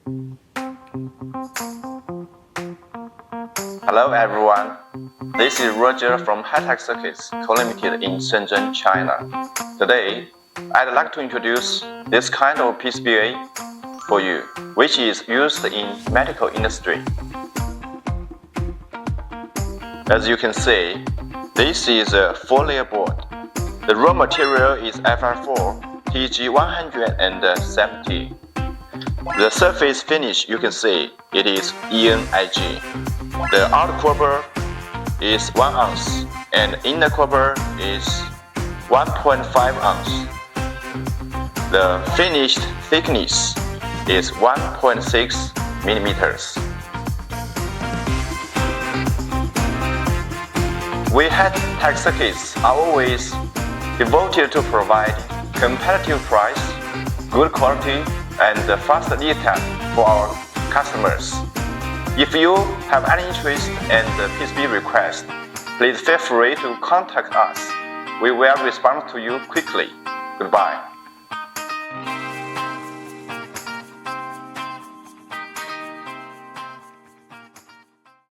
Hello everyone, this is Roger from Hitech Circuits Co Limited in Shenzhen, China. Today, I'd like to introduce this kind of PCBA for you, which is used in medical industry. As you can see, this is a 4-layer board. The raw material is FR4 TG170. The surface finish, you can see it is ENIG. The outer cover is 1 ounce and inner cover is 1.5 ounce. The finished thickness is 1.6 millimeters. We at Hitech Circuits are always devoted to provide competitive price, good quality, and fast lead time for our customers. If you have any interest and PCB request, please feel free to contact us. We will respond to you quickly. Goodbye.